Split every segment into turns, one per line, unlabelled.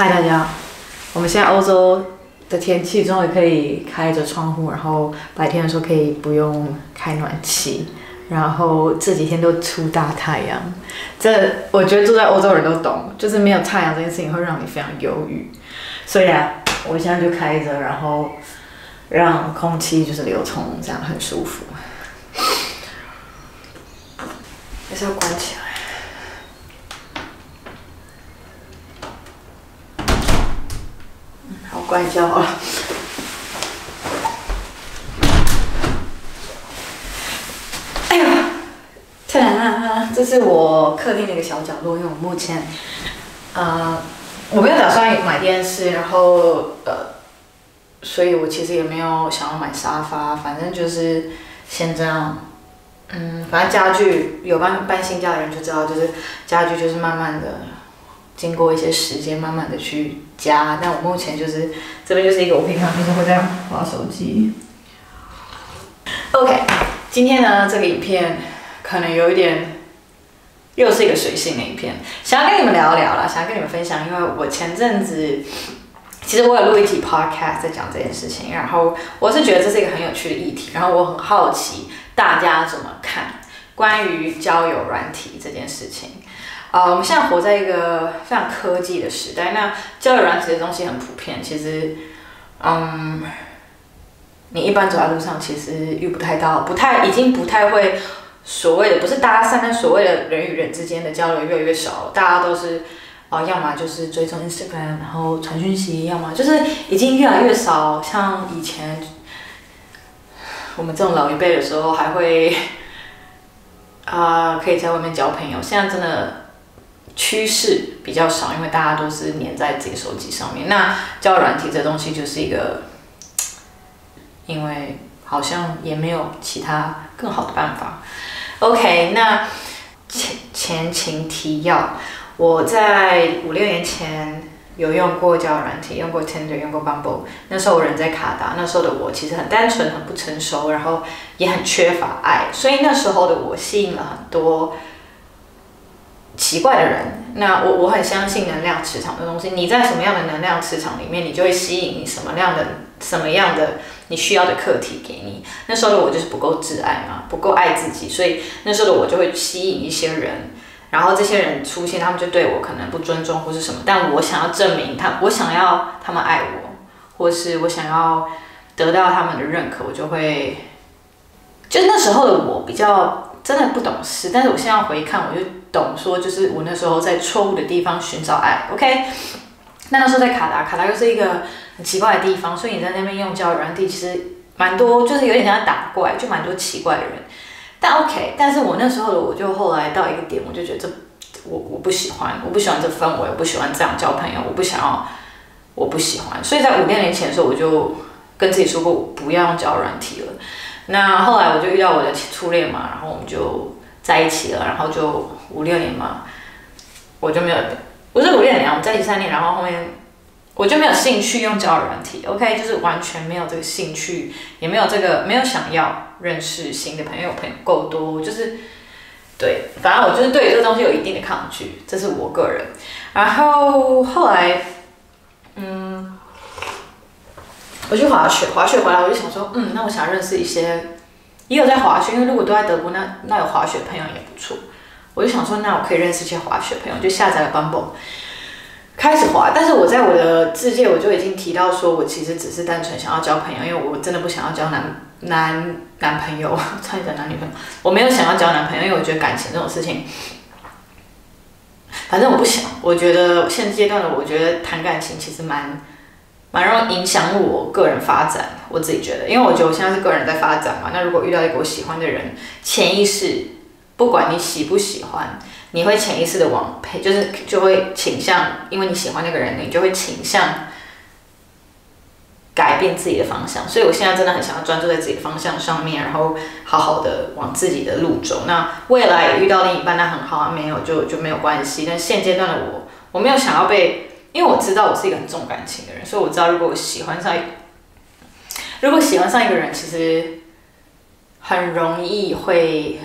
嗨，大家！我们现在欧洲的天气终于可以开着窗户，然后白天的时候可以不用开暖气，然后这几天都出大太阳。这我觉得住在欧洲人都懂，就是没有太阳这件事情会让你非常忧郁。所以啊，我现在就开着，然后让空气就是流通，这样很舒服。还是要关起来。好，关一下好了。哎呀，太难了！这是我客厅的一个小角落，因为我目前，我没有打算买电视，然后所以我其实也没有想要买沙发，反正就是先这样。反正家具有搬新家的人就知道，就是家具就是慢慢的经过一些时间，慢慢的去加。但我目前就是这边就是一个我平常就是会这样滑手机。OK， 今天呢这个影片可能有一点又是一个随性的影片，想要跟你们聊聊啦，想要跟你们分享，因为我前阵子其实我有录一集 podcast 在讲这件事情，然后我是觉得这是一个很有趣的议题，然后我很好奇大家怎么看关于交友软体这件事情。我们现在活在一个非常科技的时代，那交友软体的东西很普遍，其实，你一般走在路上其实遇不太到，已经不太会所谓的不是搭讪，但所谓的人与人之间的交流越来越少了，大家都是要么就是追踪 Instagram， 然后传讯息，要么就是已经越来越少，像以前我们这种老一辈的时候还会可以在外面交朋友，现在真的趋势比较少，因为大家都是黏在自己手机上面。那交友软体这东西就是一个，因为好像也没有其他更好的办法。OK， 那前情提要，我在5、6年前有用过交友软体，用过 Tinder， 用过 Bumble。那时候我人在卡达，那时候的我其实很单纯，很不成熟，然后也很缺乏爱，所以那时候的我吸引了很多奇怪的人。那我很相信能量磁场的东西，你在什么样的能量磁场里面，你就会吸引你什么样的你需要的课题给你。那时候的我就是不够自爱嘛，不够爱自己，所以那时候的我就会吸引一些人，然后这些人出现，他们就对我可能不尊重或是什么，但我想要证明我想要他们爱我，或是我想要得到他们的认可，我就会，就那时候的我比较真的不懂事，但是我现在回看，我就懂说，就是我那时候在错误的地方寻找爱。OK， 那时候在卡达又是一个很奇怪的地方，所以你在那边用交友软体，其实蛮多，就是有点像打怪，就蛮多奇怪的人。但 OK， 但是我那时候的我就后来到一个点，我就觉得我不喜欢，我不喜欢这氛围，我不喜欢这样交朋友，我不喜欢。所以在5、6年前的时候，我就跟自己说过，我不要用交友软体了。那后来我就遇到我的初恋嘛，然后我们就在一起了，然后就5、6年嘛，我就没有，不是5、6年，我们在一起3年，然后后面我就没有兴趣用交友软体 ，OK， 就是完全没有这个兴趣，也没有想要认识新的朋友，朋友够多，就是对，反正我就是对这个东西有一定的抗拒，这是我个人。然后后来，我去滑雪回来，我就想说，那我想认识一些也有在滑雪，因为如果都在德国，那有滑雪朋友也不错。我就想说，那我可以认识一些滑雪朋友，就下载了 Bumble， 开始滑。但是我在我的自介我就已经提到说，我其实只是单纯想要交朋友，因为我真的不想要交男朋友，差点讲男女朋友，我没有想要交男朋友，因为我觉得感情这种事情，反正我不想。我觉得现阶段的我觉得谈感情其实蛮容易影响我个人发展，我自己觉得，因为我觉得我现在是个人在发展嘛。那如果遇到一个我喜欢的人，潜意识不管你喜不喜欢，你会潜意识的就会倾向，因为你喜欢那个人，你就会倾向改变自己的方向。所以我现在真的很想要专注在自己的方向上面，然后好好的往自己的路走。那未来也遇到另一半，那很好啊，没有就没有关系。但现阶段的我没有想要被，因为我知道我是一个很重感情的人，所以我知道如果喜欢上一个人，其实很容易会，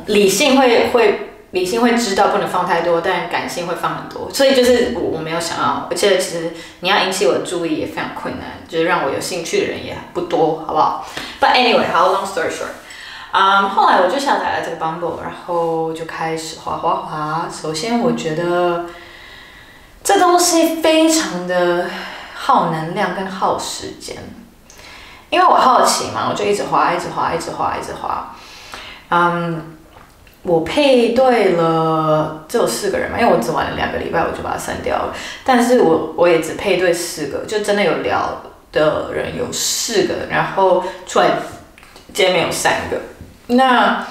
理性会理性会知道不能放太多，但感性会放很多，所以就是我没有想要，而且其实你要引起我的注意也非常困难，就是让我有兴趣的人也不多，好不好 ？But anyway， 好 long story short，后来我就下载了这个 Bumble， 然后就开始滑。首先我觉得这东西非常的耗能量跟耗时间，因为我好奇嘛，我就一直滑。我配对了，只有4个人嘛，因为我只玩了2个礼拜，我就把它删掉了。但是我也只配对4个，就真的有聊的人有4个，然后出来见面有3个。那，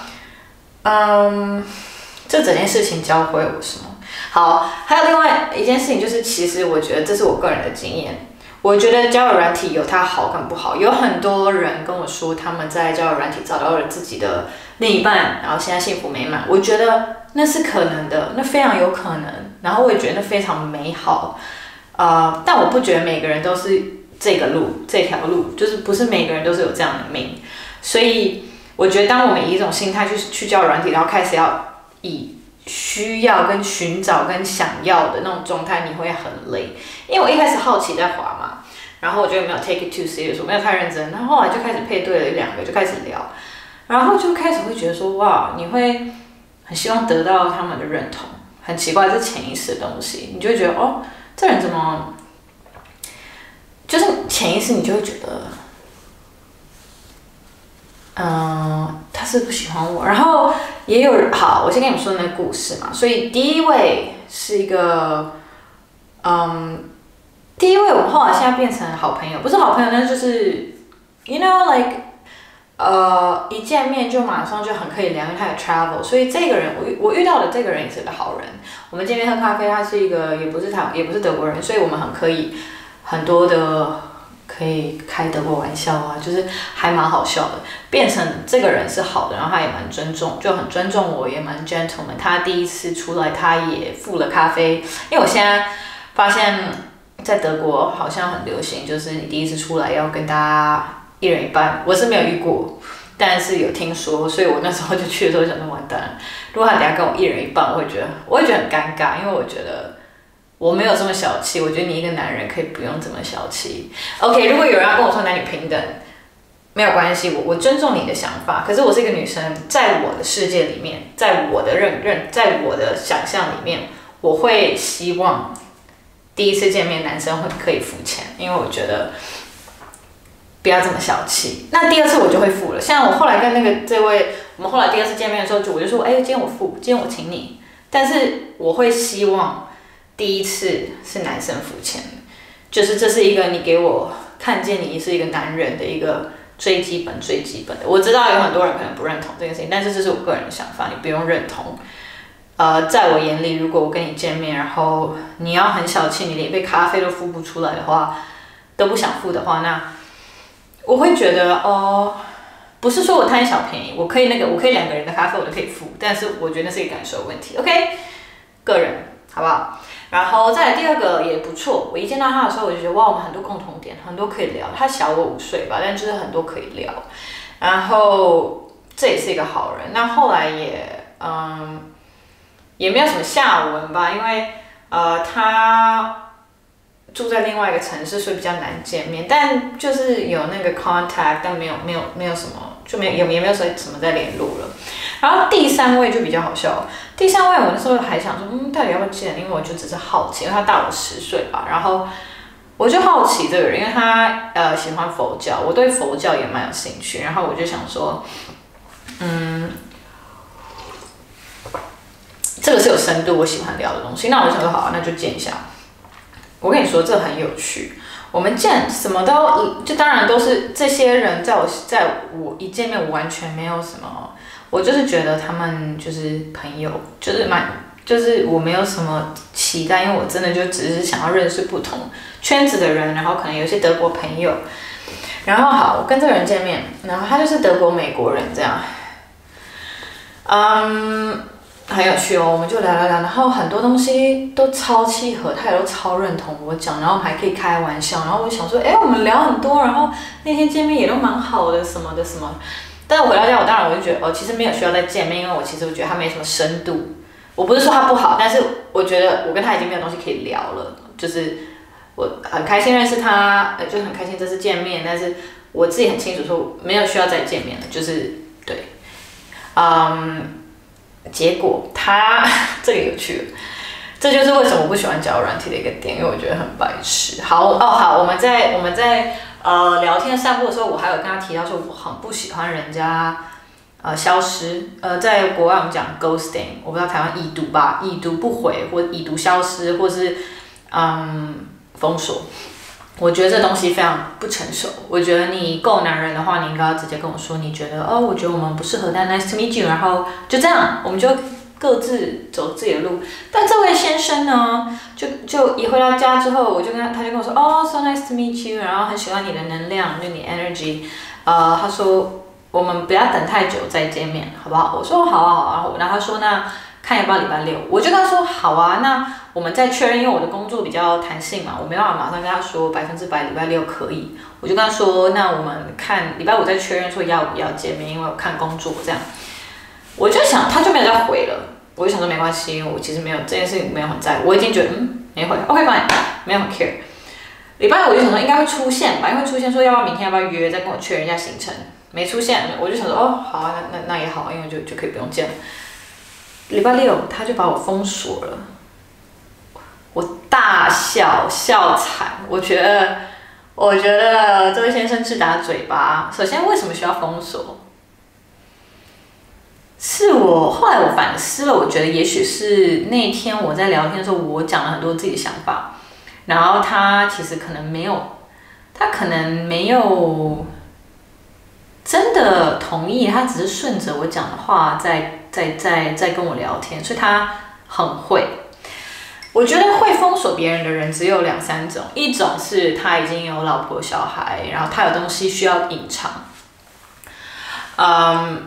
这整件事情教会我什么？好，还有另外一件事情就是，其实我觉得这是我个人的经验。我觉得交友软体有它好跟不好，有很多人跟我说他们在交友软体找到了自己的另一半，然后现在幸福美满。我觉得那是可能的，那非常有可能，然后我也觉得那非常美好，但我不觉得每个人都是这条路，就是不是每个人都是有这样的命，所以我觉得当我们以一种心态去交友软体，然后开始要以需要跟寻找跟想要的那种状态，你会很累。因为我一开始好奇在滑嘛，然后我就没有 take it too serious， 我没有太认真，然后后来就开始配对了1-2个，就开始聊，然后就开始会觉得说，哇，你会很希望得到他们的认同，很奇怪，这是潜意识的东西，你就会觉得，哦，这人怎么，就是潜意识你就会觉得，他是不喜欢我，然后也有好，我先跟你们说那个故事嘛。所以第一位是一个，第一位我们后来现在变成好朋友，不是好朋友，但是就是，you know like，一见面就马上就很可以聊，因为他有 travel， 所以这个人我遇到的这个人也是个好人。我们见面喝咖啡，他是一个也不是德国人，所以我们可以很多的。可以开德国玩笑啊，就是还蛮好笑的。变成这个人是好的，然后他也蛮尊重，就很尊重我，也蛮 gentleman。他第一次出来，他也付了咖啡，因为我现在发现，在德国好像很流行，就是你第一次出来要跟大家1人1半。我是没有遇过，但是有听说，所以我那时候就去的时候想说完蛋了，如果他等下跟我1人1半，我会觉得很尴尬，因为我觉得。我没有这么小气，我觉得你一个男人可以不用这么小气。OK， 如果有人要跟我说男女平等，没有关系，我尊重你的想法。可是我是一个女生，在我的世界里面，在我的在我的想象里面，我会希望第一次见面男生可以付钱，因为我觉得不要这么小气。那第2次我就会付了。像我后来跟这位，我们后来第2次见面的时候，我就说，今天我付，今天我请你。但是我会希望。第一次是男生付钱，就是这是一个你给我看见你是一个男人的一个最基本的。我知道有很多人可能不认同这件事情，但是这是我个人的想法，你不用认同。在我眼里，如果我跟你见面，然后你要很小气，你连一杯咖啡都付不出来的话，都不想付的话，那我会觉得不是说我贪小便宜，我可以2个人的咖啡我都可以付，但是我觉得那是一个感受问题。OK， 个人好不好？然后再来第2个也不错，我一见到他的时候，我就觉得哇，我们很多共同点，很多可以聊。他小我5岁吧，但就是很多可以聊。然后这也是一个好人。那后来也没有什么下文吧，因为他住在另外一个城市，所以比较难见面。但就是有那个 contact， 但没有什么，就也没有说什么在联络了。然后第3位就比较好笑，第3位我那时候还想说，到底要不要见？因为我就只是好奇，因为他大我10岁吧。然后我就好奇这个人，因为他喜欢佛教，我对佛教也蛮有兴趣。然后我就想说，这个是有深度，我喜欢聊的东西。那我就想说，好，那就见一下。我跟你说，这很有趣。我们见什么都，就当然都是这些人，在我一见面，我完全没有什么。我就是觉得他们就是朋友，就是我没有什么期待，因为我真的就只是想要认识不同圈子的人，然后可能有一些德国朋友。然后好，我跟这个人见面，然后他就是德国美国人这样，很有趣哦，我们就聊，然后很多东西都超契合，他也都超认同我讲，然后还可以开玩笑，然后我就想说，我们聊很多，然后那天见面也都蛮好的，什么的。但是我回到家，我就觉得其实没有需要再见面，因为我其实觉得他没什么深度，我不是说他不好，但是我觉得我跟他已经没有东西可以聊了，就是我很开心认识他，就很开心这次见面，但是我自己很清楚说没有需要再见面了，就是对，结果他这个有趣了，这就是为什么我不喜欢交友软体的一个点，因为我觉得很白痴。好，我们在聊天散步的时候，我还有跟他提到说，我很不喜欢人家消失。在国外我们讲 ghosting， 我不知道台湾已读吧，已读不回或已读消失，或是封锁。我觉得这东西非常不成熟。我觉得你够男人的话，你应该要直接跟我说，你觉得我觉得我们不适合，但 nice to meet you， 然后就这样，我们就各自走自己的路。但这位先生呢，就一回到家之后，他就跟我说，so nice to meet you， 然后很喜欢你的能量，就你 energy。他说我们不要等太久再见面，好不好？我说好啊。然后他说那看要不要礼拜六，我就跟他说好啊，那我们再确认，因为我的工作比较弹性嘛，我没办法马上跟他说100%礼拜六可以，我就跟他说，那我们看礼拜五再确认说要不要见面，因为我看工作这样。我就想他就没有再回了，我就想说没关系，因为我其实没有这件事情没有很在乎，我已经觉得没回 ，OK fine， 没有很 care。礼拜五我就想说应该会出现吧，因为出现说要不要明天要不要约，再跟我确认一下行程，没出现，我就想说好啊，那也好，因为就可以不用见了。礼拜六他就把我封锁了，我大笑惨。我觉得这位先生自打嘴巴。首先，为什么需要封锁？是我后来我反思了，我觉得也许是那天我在聊天的时候，我讲了很多自己的想法，然后他其实可能没有真的同意，他只是顺着我讲的话在跟我聊天，所以他很会。我觉得会封锁别人的人只有2-3种，一种是他已经有老婆小孩，然后他有东西需要隐藏，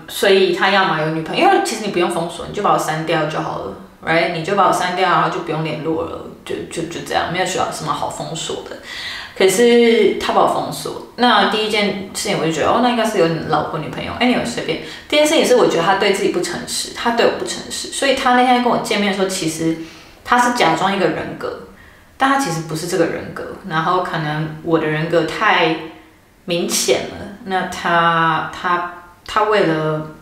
所以他要么有女朋友，因为其实你不用封锁，你就把我删掉就好了 ，right？ 你就把我删掉，然后就不用联络了，就这样，没有需要什么好封锁的。可是他把我封锁，那第一件事情我就觉得那应该是有老婆女朋友，anyway随便。第二件事情是我觉得他对自己不诚实，他对我不诚实，所以他那天跟我见面的时候，其实他是假装一个人格，但他其实不是这个人格。然后可能我的人格太明显了，那他为了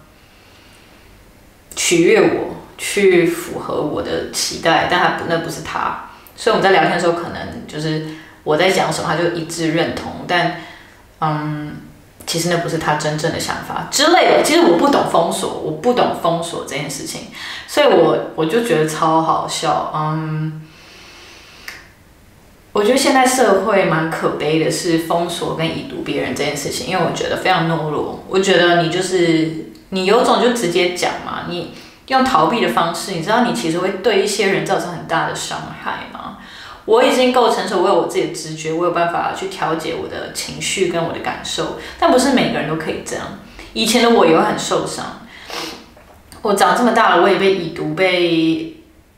取悦我，去符合我的期待，但那不是他。所以我们在聊天的时候，可能就是我在讲什么，他就一致认同，但其实那不是他真正的想法之类的。其实我不懂封锁这件事情，所以我就觉得超好笑。我觉得现在社会蛮可悲的是封锁跟已读别人这件事情，因为我觉得非常懦弱。我觉得你有种就直接讲嘛，你用逃避的方式，你知道你其实会对一些人造成很大的伤害吗？我已经够成熟，我有我自己的直觉，我有办法去调节我的情绪跟我的感受，但不是每个人都可以这样。以前的我也会很受伤，我长这么大了，我也被已读、被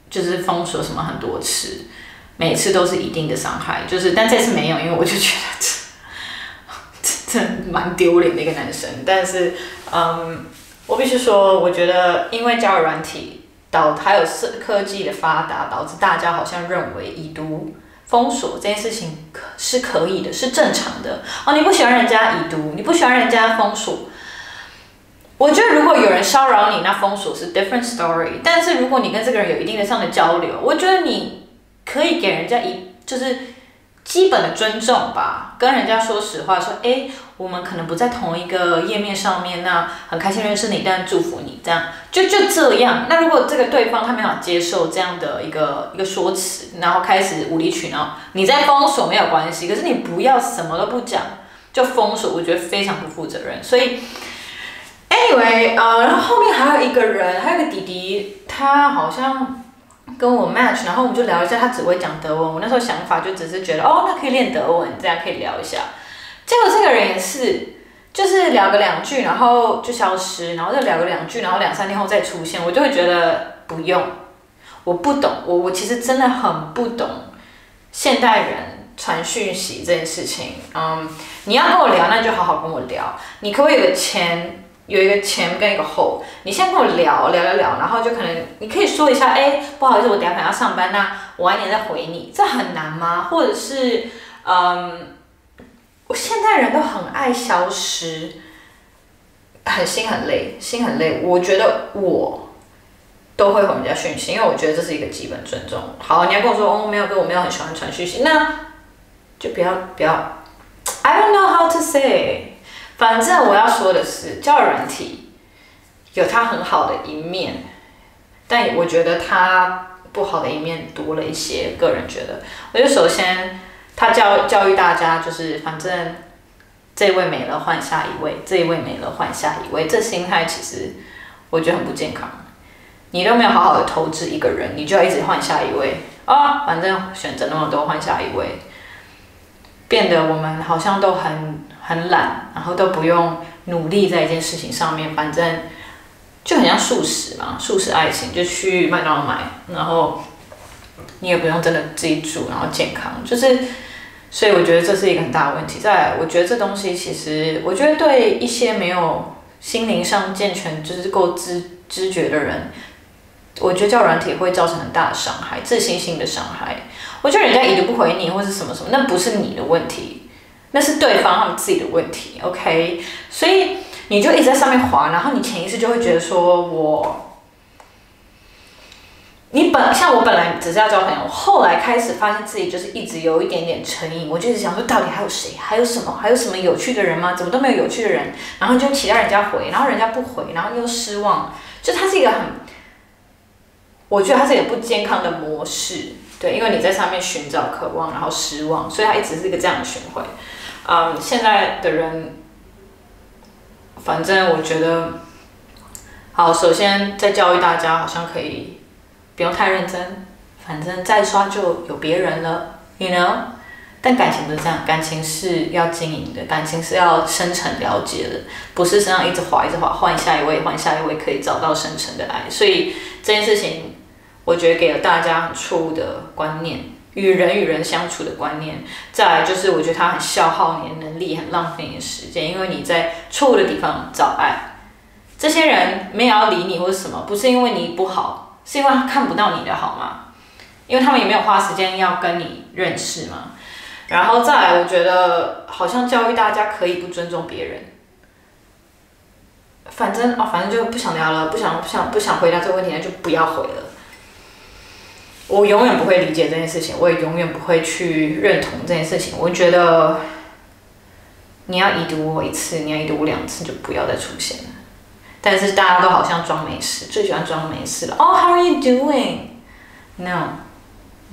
就是封锁什么很多次，每次都是一定的伤害，但这次没有，因为我就觉得这蛮丢脸的一个男生。但是我必须说，我觉得因为交友软体。还有科技的发达，导致大家好像认为已读封锁这件事情是可以的，是正常的。你不喜欢人家已读，你不喜欢人家封锁。我觉得如果有人骚扰你，那封锁是 different story。但是如果你跟这个人有一定的上的交流，我觉得你可以给人家就是基本的尊重吧，跟人家说实话，说我们可能不在同一个页面上面，那很开心认识你，但祝福你，这样就这样。那如果这个对方他没有接受这样的一个说辞，然后开始无理取闹，你再封锁没有关系，可是你不要什么都不讲就封锁，我觉得非常不负责任。所以 anyway， 然后后面还有一个人，还有一个弟弟，他好像跟我 match， 然后我们就聊一下，他只会讲德文。我那时候想法就只是觉得那可以练德文，这样可以聊一下。结果这个人也是，就是聊个2句，然后就消失，然后再聊个2句，然后2-3天后再出现，我就会觉得不用，我不懂，我其实真的很不懂现代人传讯息这件事情。你要跟我聊，那就好好跟我聊。你可不可以有个前有一个前跟一个后，你现在跟我聊，然后就可能你可以说一下，不好意思，我等一下可能要上班，那我晚点再回你，这很难吗？或者是，我现在人都很爱消失，心很累，我觉得我都会回人家讯息，因为我觉得这是一个基本尊重。好，你要跟我说我没有很喜欢传讯息，那就不要，I don't know how to say。反正我要说的是，交友软体有它很好的一面，但我觉得它不好的一面多了一些。个人觉得，我觉得首先它教育大家，就是反正这位没了换下一位，这一位没了换下一位，这心态其实我觉得很不健康。你都没有好好的投资一个人，你就要一直换下一位啊，反正选择那么多换下一位，变得我们好像都很懒，然后都不用努力在一件事情上面，反正就很像速食嘛，速食爱情，就去麦当劳买，然后你也不用真的自己煮，然后健康，所以我觉得这是一个很大的问题。再来，我觉得这东西其实，我觉得对一些没有心灵上健全，就是够知觉的人，我觉得交友软体会造成很大的伤害，自信心的伤害。我觉得人家已读不回你或是什么，那不是你的问题，那是对方他们自己的问题。OK， 所以你就一直在上面滑，然后你潜意识就会觉得说像我本来只是要交朋友，我后来开始发现自己就是一直有一点点成瘾，我就一直想说到底还有谁，还有什么有趣的人吗？怎么都没有有趣的人，然后就期待人家回，然后人家不回，然后又失望，就它是一个我觉得它是一个不健康的模式。对，因为你在上面寻找渴望，然后失望，所以它一直是一个这样的循环。现在的人，反正我觉得，好，首先在教育大家，好像可以不用太认真，反正再刷就有别人了 ，you know。但感情不是这样，感情是要经营的，感情是要深层了解的，不是身上一直滑，换下一位可以找到深层的爱。所以这件事情，我觉得给了大家很错误的观念，与人相处的观念。再来就是我觉得它很消耗你的能力，很浪费你的时间，因为你在错误的地方找爱。这些人没有要理你或者什么，不是因为你不好，是因为他看不到你的好吗？因为他们也没有花时间要跟你认识嘛。然后再来，我觉得好像教育大家可以不尊重别人。反正就不想聊了，不想回答这个问题，那就不要回了。我永远不会理解这件事情，我也永远不会去认同这件事情。我觉得你要已读我一次，你要已读我2次，就不要再出现了。但是大家都好像装没事，最喜欢装没事了。How are you doing? No，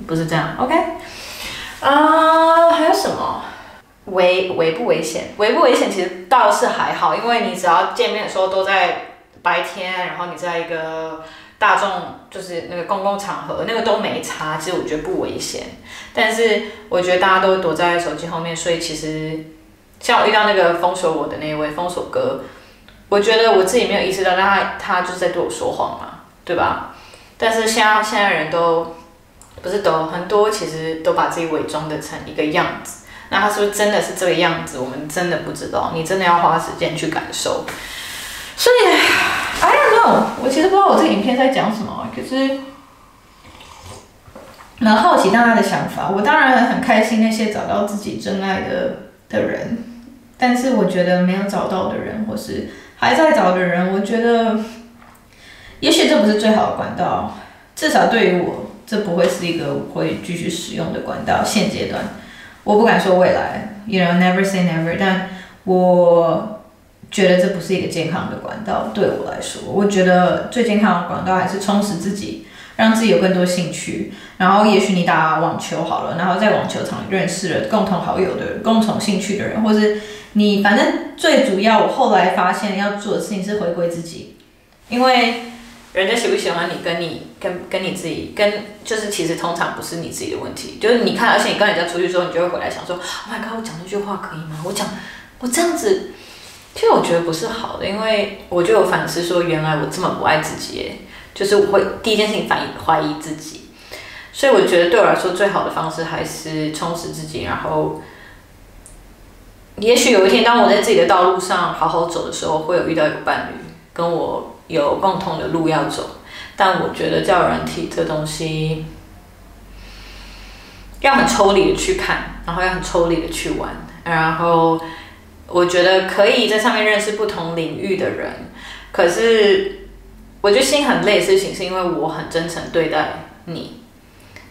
不是这样。OK， 还有什么？危不危险？危不危险？其实倒是还好，因为你只要见面的时候都在白天，然后你在一个大众就是那个公共场合，那个都没差，其实我觉得不危险。但是我觉得大家都躲在手机后面，所以其实像我遇到那个封锁我的那一位封锁哥，我觉得我自己没有意识到，但他就是在对我说谎嘛，对吧？但是现在人都不是都很多，其实都把自己伪装的成一个样子。那他是不是真的是这个样子？我们真的不知道，你真的要花时间去感受。所以 I don't know， 我其实不知道我这个影片在讲什么，可是蛮好奇大家的想法。我当然很开心那些找到自己真爱的人，但是我觉得没有找到的人，或是还在找的人，我觉得也许这不是最好的管道，至少对于我，这不会是一个我会继续使用的管道。现阶段，我不敢说未来 ，you know never say never， 但我觉得这不是一个健康的管道。对我来说，我觉得最健康的管道还是充实自己，让自己有更多兴趣。然后，也许你打网球好了，然后在网球场认识了共同好友的人、共同兴趣的人，或是你反正最主要，我后来发现要做的事情是回归自己，因为人家喜不喜欢你，跟你自己，就是其实通常不是你自己的问题，就是你看，而且你跟人家出去之后，你就会回来想说 ，Oh my god， 我讲这句话可以吗？我这样子，其实我觉得不是好的，因为我就有反思说，原来我这么不爱自己耶，就是我会第一件事情怀疑自己，所以我觉得对我来说最好的方式还是充实自己，然后也许有一天，当我在自己的道路上好好走的时候，会有遇到一个伴侣，跟我有共同的路要走。但我觉得交友软体这东西，要很抽离的去看，然后要很抽离的去玩，然后我觉得可以在上面认识不同领域的人。可是我觉得心很累的事情，是因为我很真诚对待你，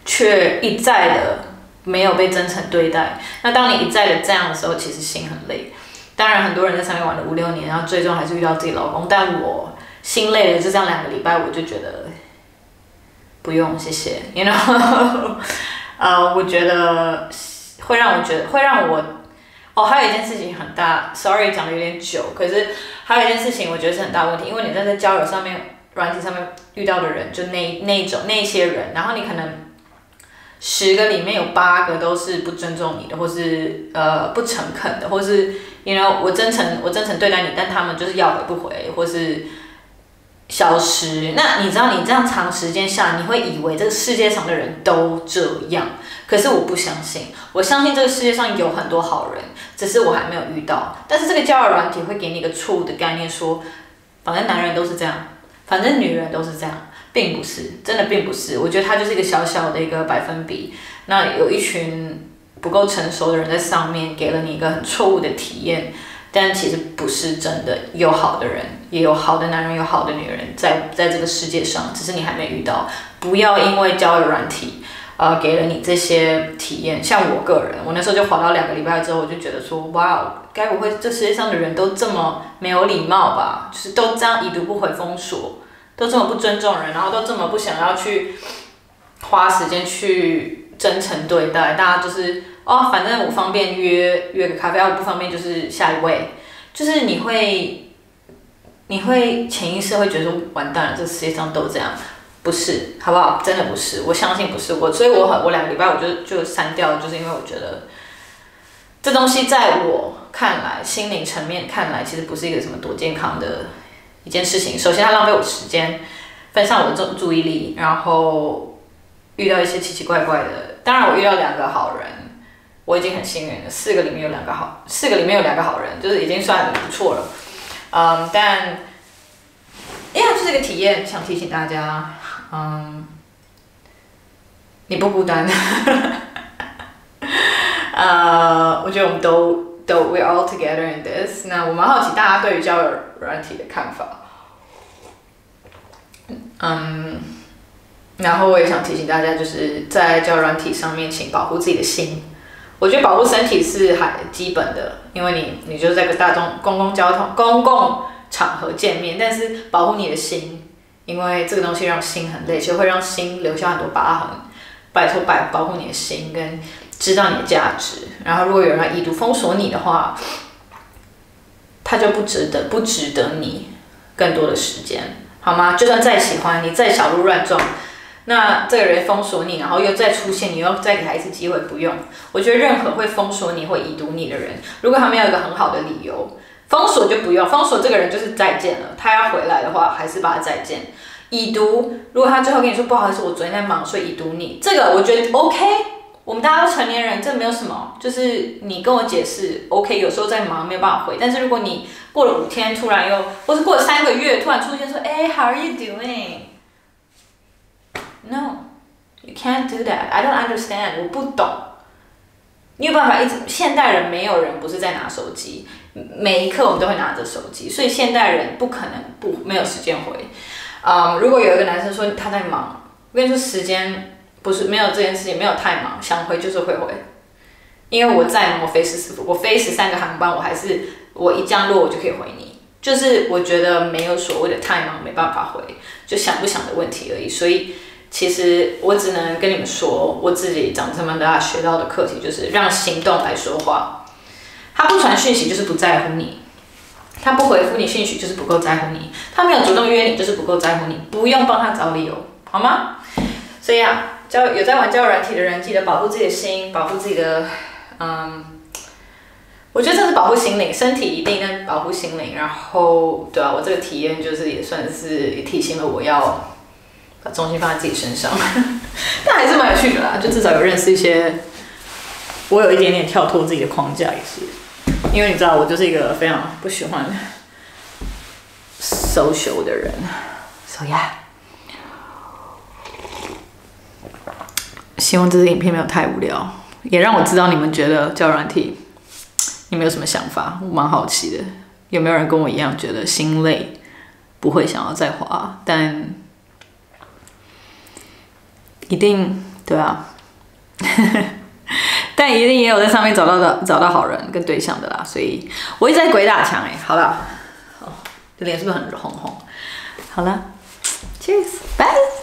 却一再的没有被真诚对待。那当你一再的这样的时候，其实心很累。当然，很多人在上面玩了5、6年，然后最终还是遇到自己老公。但我心累了，就这样2个礼拜，我就觉得不用，谢谢。You know， 我觉得会让我还有一件事情很大 ，sorry 讲的有点久，可是还有一件事情我觉得是很大问题，因为你在交友上面、软体上面遇到的人，就那些人，然后你可能10个里面有8个都是不尊重你的，或是不诚恳的，或是 you know 我真诚对待你，但他们就是要回不回，或是消失。那你知道，你这样长时间下来，你会以为这个世界上的人都这样。可是我不相信，我相信这个世界上有很多好人，只是我还没有遇到。但是这个交友软体会给你一个错误的概念，说反正男人都是这样，反正女人都是这样，并不是，真的并不是。我觉得它就是一个小小的一个百分比。那有一群不够成熟的人在上面给了你一个很错误的体验。但其实不是真的，有好的人，也有好的男人，有好的女人在这个世界上，只是你还没遇到。不要因为交友软体，给了你这些体验。像我个人，我那时候就滑到2个礼拜之后，我就觉得说，哇，该不会这世界上的人都这么没有礼貌吧？就是都这样已读不回封锁，都这么不尊重人，然后都这么不想要去花时间去真诚对待，大家就是反正我方便约个咖啡，我不方便就是下一位，就是你会潜意识会觉得说完蛋了，这个世界上都这样，不是，好不好？真的不是，我相信不是我，所以我2个礼拜我就删掉了，就是因为我觉得这东西在我看来，心灵层面看来，其实不是一个什么多健康的一件事情。首先，它浪费我时间，分散我的注意力，然后遇到一些奇奇怪怪的。当然，我遇到2个好人。我已经很幸运了，4个里面有2个好人，就是已经算不错了。但就是一个体验，想提醒大家，你不孤单。我觉得我们都 we're all together in this。那我蛮好奇大家对于交友软体的看法。然后我也想提醒大家，就是在交友软体上面，请保护自己的心。我觉得保护身体是还基本的，因为你就是在个公共场合见面，但是保护你的心，因为这个东西让心很累，就会让心留下很多疤痕。拜托保护你的心，跟知道你的价值。然后如果有人已读封锁你的话，他就不值得你更多的时间，好吗？就算再喜欢你，再小鹿乱撞。那这个人封锁你，然后又再出现，你又再给他一次机会，不用。我觉得任何会封锁你、会已读你的人，如果他没有一个很好的理由，封锁就不用。封锁这个人就是再见了，他要回来的话，还是把他再见。已读，如果他最后跟你说不好意思，我昨天在忙，所以已读你，这个我觉得 OK。我们大家都成年人，这没有什么，就是你跟我解释 OK。有时候在忙没有办法回，但是如果你过了5天，突然或是过了3个月，突然出现说，How are you doing？ No, you can't do that. I don't understand. 我不懂。你有办法现代人没有人不是在拿手机，每一刻我们都会拿着手机，所以现代人不可能没有时间回。如果有一个男生说他在忙，我跟你说时间不是没有这件事情，没有太忙，想回就是会回。因为我在忙，我飞13个航班，我一降落我就可以回你。就是我觉得没有所谓的太忙没办法回，就想不想的问题而已。所以其实我只能跟你们说，我自己长这么大学到的课题就是让行动来说话。他不传讯息就是不在乎你，他不回复你讯息就是不够在乎你，他没有主动约你就是不够在乎你，不用帮他找理由，好吗？所以有在玩交友软体的人，记得保护自己的心，保护自己的，我觉得这是保护心灵，身体一定能保护心灵。然后，对啊，我这个体验就是也算是也提醒了我要把重心放在自己身上，但还是蛮有趣的啦，就至少有认识一些，我有一点点跳脱自己的框架也是。因为你知道我就是一个非常不喜欢 social 的人。So yeah， 希望这支影片没有太无聊，也让我知道你们觉得交友软体你们有什么想法，我蛮好奇的。有没有人跟我一样觉得心累，不会想要再滑？但一定对啊，但一定也有在上面找到好人跟对象的啦。所以我一直在鬼打墙好了，这脸是不是很红？好了 ，Cheers， 拜。